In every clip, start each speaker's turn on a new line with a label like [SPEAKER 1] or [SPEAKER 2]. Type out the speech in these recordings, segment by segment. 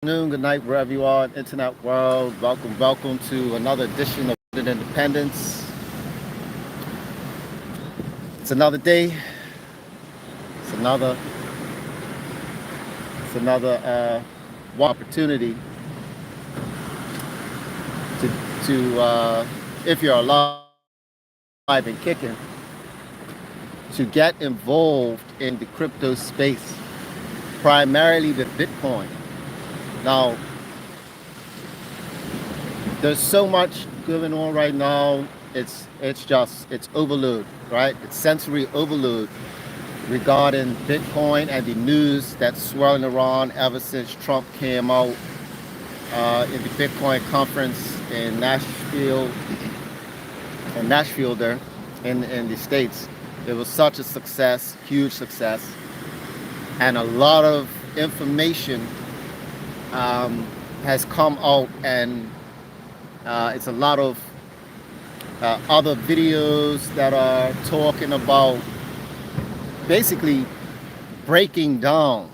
[SPEAKER 1] Afternoon, good night, wherever you are in the internet world. Welcome to another edition of Independence. It's another day. It's another. It's another opportunity to if you're alive and kicking, to get involved in the crypto space, primarily with Bitcoin. Now, there's so much going on right now. It's overload, right? It's sensory overload regarding Bitcoin and the news that's swirling around ever since Trump came out in the Bitcoin conference in Nashville there in the States. It was such a success, huge success, and a lot of information has come out, and it's a lot of other videos that are talking about basically breaking down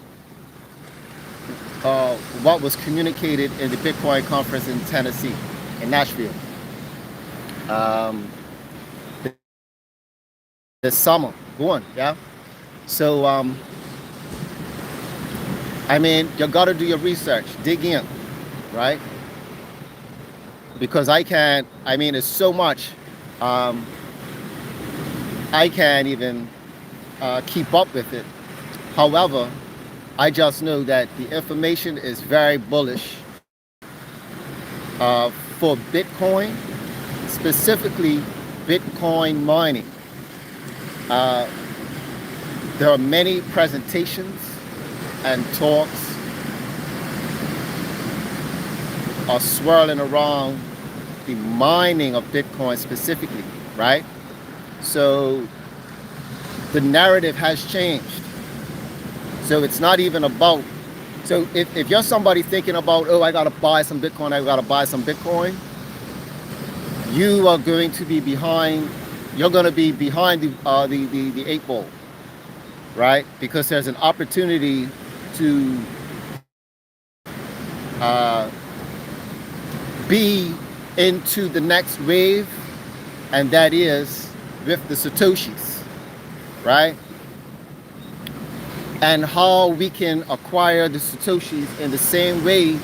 [SPEAKER 1] what was communicated in the Bitcoin conference in Tennessee, in Nashville, this summer. Yeah. So, I mean, you got to do your research, dig in, right? Because there's so much, I can't even keep up with it. However, I just know that the information is very bullish for Bitcoin, specifically Bitcoin mining. There are many presentations and talks are swirling around the mining of Bitcoin specifically, right? So the narrative has changed. So it's not even about, so if you're somebody thinking about, oh, I gotta buy some Bitcoin, you are going to be behind, you're gonna be behind the eight ball, right? Because there's an opportunity to be into the next wave, and that is with the Satoshis, right? And how we can acquire the Satoshis in the same way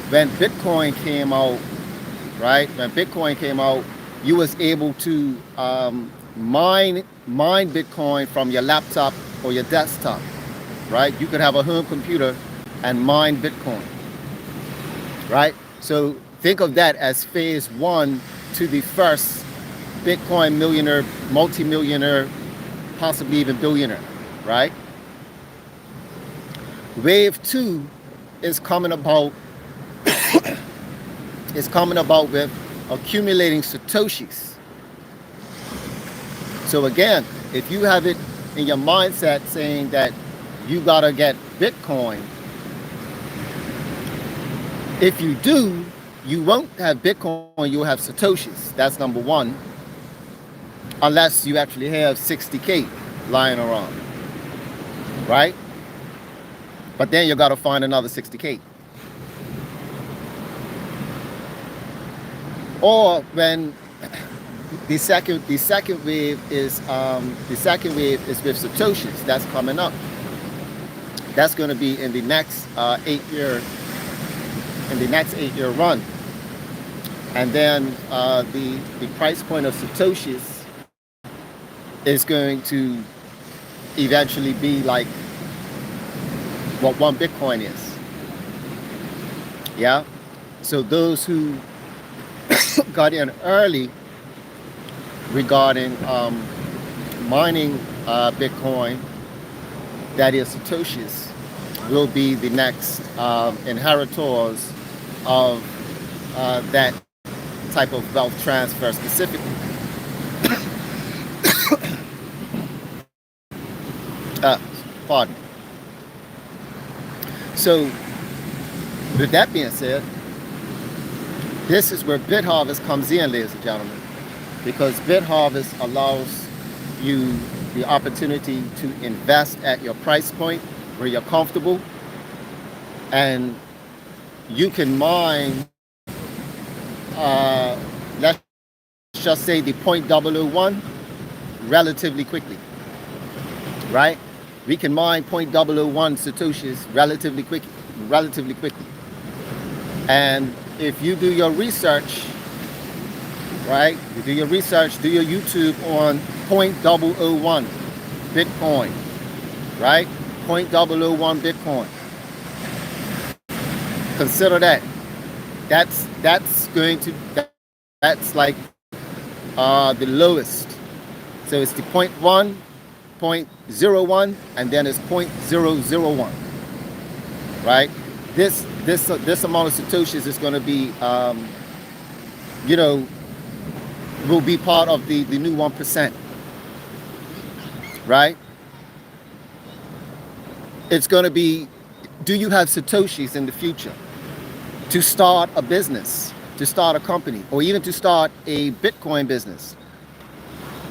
[SPEAKER 1] when Bitcoin came out, right? When Bitcoin came out, you was able to mine Bitcoin from your laptop or your desktop, right? You could have a home computer and mine Bitcoin, right? So think of that as phase one to the first Bitcoin millionaire, multimillionaire, possibly even billionaire, right? Wave two is coming about with accumulating Satoshis. So again, if you have it in your mindset saying that you gotta get Bitcoin, if you do, you won't have Bitcoin, you'll have Satoshis. That's number one. Unless you actually have 60K lying around, right? But then you gotta find another 60K. Or when the second wave is with Satoshis, that's coming up. That's going to be in the next 8-year run, and then the price point of Satoshis is going to eventually be like what one Bitcoin is. Yeah. So those who got in early regarding mining Bitcoin, that is Satoshis, will be the next inheritors of that type of wealth transfer specifically. Pardon. So with that being said, this is where BitHarvest comes in, ladies and gentlemen, because BitHarvest allows you the opportunity to invest at your price point where you're comfortable, and you can mine, let's just say the 0.001 relatively quickly, right? We can mine 0.001 Satoshis relatively quickly. And if you do your research, right? You do your research, do your YouTube on 0.001 Bitcoin, right? 0.001 Bitcoin. Consider that. That's going to, that's like the lowest. So it's the 0.1, 0.01, and then it's 0.001, right? This amount of Satoshis is going to be, you know, will be part of the new 1%, right? It's going to be, do you have Satoshis in the future to start a business, to start a company, or even to start a Bitcoin business?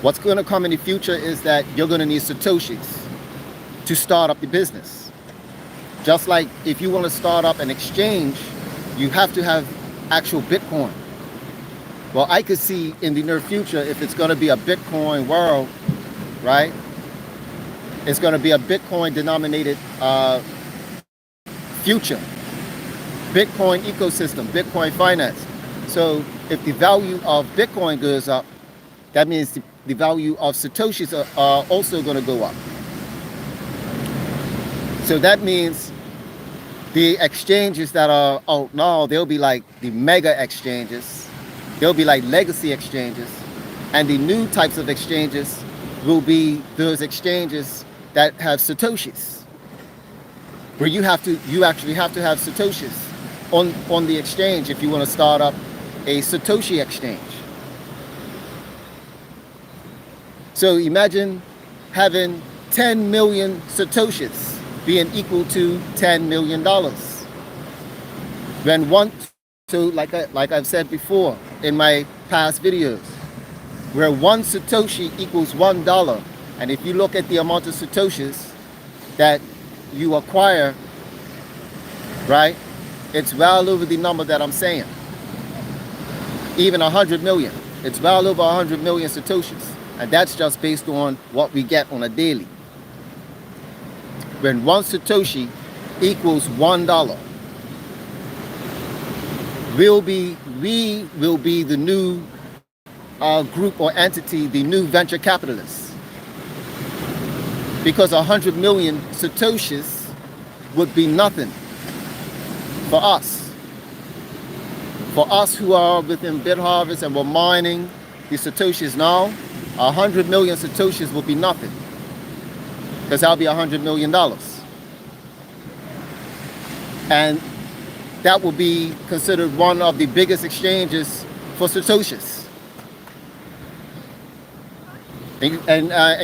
[SPEAKER 1] What's going to come in the future is that you're going to need Satoshis to start up the business. Just like if you want to start up an exchange, you have to have actual Bitcoin. Well, I could see in the near future, if it's going to be a Bitcoin world, right? It's going to be a Bitcoin denominated future. Bitcoin ecosystem, Bitcoin finance. So if the value of Bitcoin goes up, that means the value of Satoshis are also going to go up. So that means the exchanges that are out now, they'll be like the mega exchanges. They'll be like legacy exchanges. And the new types of exchanges will be those exchanges that have Satoshis, where you actually have to have Satoshis on the exchange if you want to start up a Satoshi exchange. So imagine having 10 million Satoshis being equal to $10 million. When so like I've said before in my past videos, where one Satoshi equals $1. And if you look at the amount of Satoshis that you acquire, right, it's well over the number that I'm saying. Even 100 million. It's well over 100 million Satoshis. And that's just based on what we get on a daily. When one Satoshi equals $1, we will be the new group or entity, the new venture capitalists. Because 100 million Satoshis would be nothing for us. For us who are within BitHarvest and we're mining the Satoshis now, 100 million Satoshis will be nothing. Because that'll be $100 million. And that will be considered one of the biggest exchanges for Satoshis. And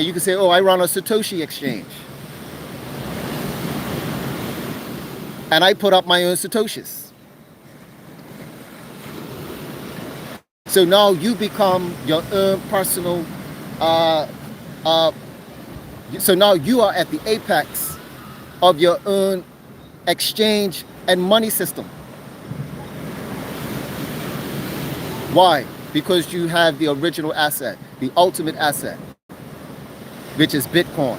[SPEAKER 1] you can say, oh, I run a Satoshi exchange. And I put up my own Satoshis. So now you become your own personal, so now you are at the apex of your own exchange and money system. Why? Because you have the original asset, the ultimate asset, which is Bitcoin.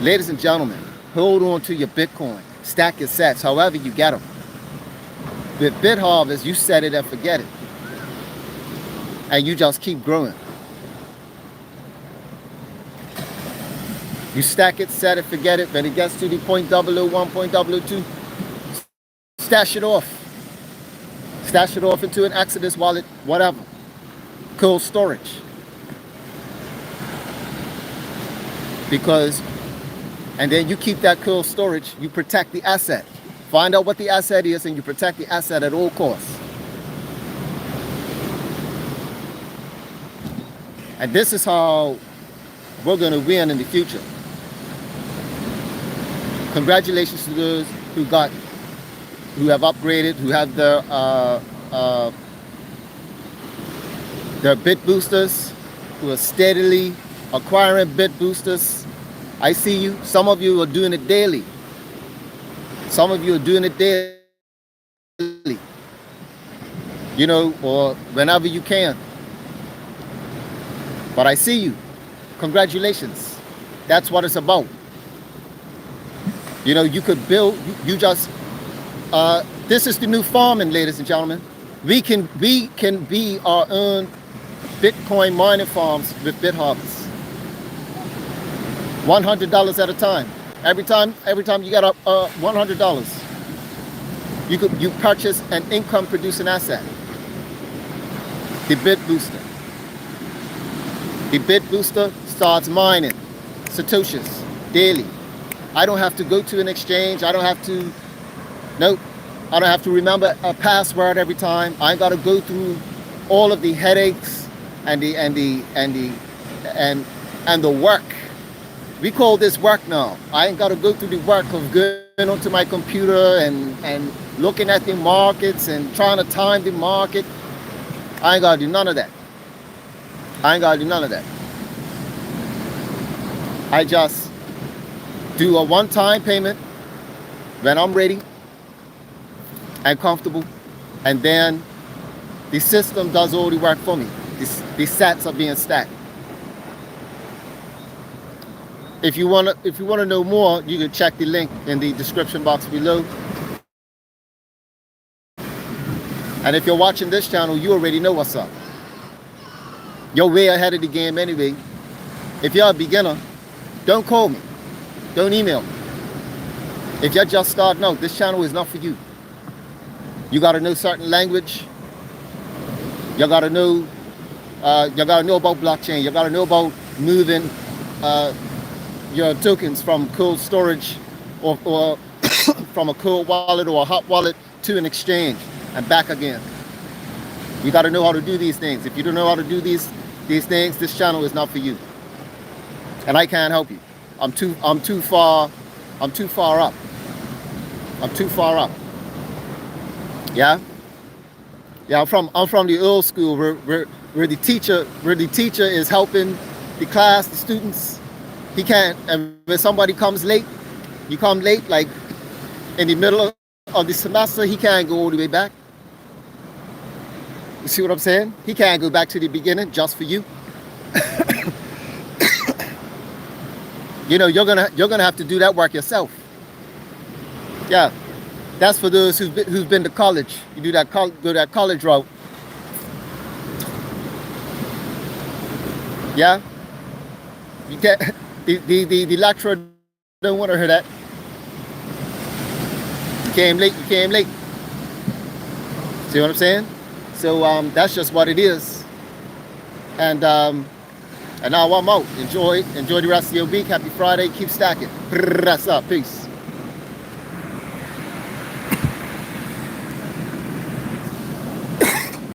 [SPEAKER 1] Ladies and gentlemen, hold on to your Bitcoin. Stack your sats, however you get them. With BitHarvest, you set it and forget it. And you just keep growing. You stack it, set it, forget it. When it gets to the 0.001, 0.002, stash it off. Stash it off into an Exodus wallet, whatever. Cold storage. Because, and then you keep that cold storage, you protect the asset. Find out what the asset is and you protect the asset at all costs. And this is how we're going to win in the future. Congratulations to those who have upgraded, who have their BitBoosters, who are steadily acquiring BitBoosters. I see you. Some of you are doing it daily. Some of you are doing it daily. you know, or whenever you can. But I see you. Congratulations. That's what it's about. You know, you could build, you just, this is the new farming, ladies and gentlemen. We can be our own Bitcoin mining farms with BitHarvest. $100 at a time. Every time you got $100, you purchase an income producing asset. The BitBooster. The BitBooster starts mining Satoshis daily. I don't have to go to an exchange. I don't have to remember a password every time. I ain't got to go through all of the headaches and the work. We call this work now. I ain't got to go through the work of going onto my computer and looking at the markets and trying to time the market. I ain't got to do none of that. I just do a one-time payment when I'm ready and comfortable, and then the system does all the work for me. The sats are being stacked. If you wanna know more, you can check the link in the description box below. And if you're watching this channel, you already know what's up. You're way ahead of the game anyway. If you're a beginner, don't call me. Don't email me. If you're just starting out, this channel is not for you. You gotta know certain language. You gotta know about blockchain. You gotta know about moving your tokens from cold storage or from a cold wallet or a hot wallet to an exchange and back again. You got to know how to do these things. If you don't know how to do these things, this channel is not for you. And I can't help you. I'm too far up. Yeah? Yeah, I'm from the old school where the teacher is helping the class, the students. He can't, and when somebody comes late, you come late, like in the middle of the semester, he can't go all the way back. You see what I'm saying? He can't go back to the beginning just for you. You know, you're gonna have to do that work yourself. Yeah, that's for those who've been to college. You do that go that college route. Yeah, you get the lecturer don't want to hear that. You came late. See what I'm saying? So that's just what it is. And now I'm out. Enjoy the rest of your week. Happy Friday. Keep stacking. That's up. Peace.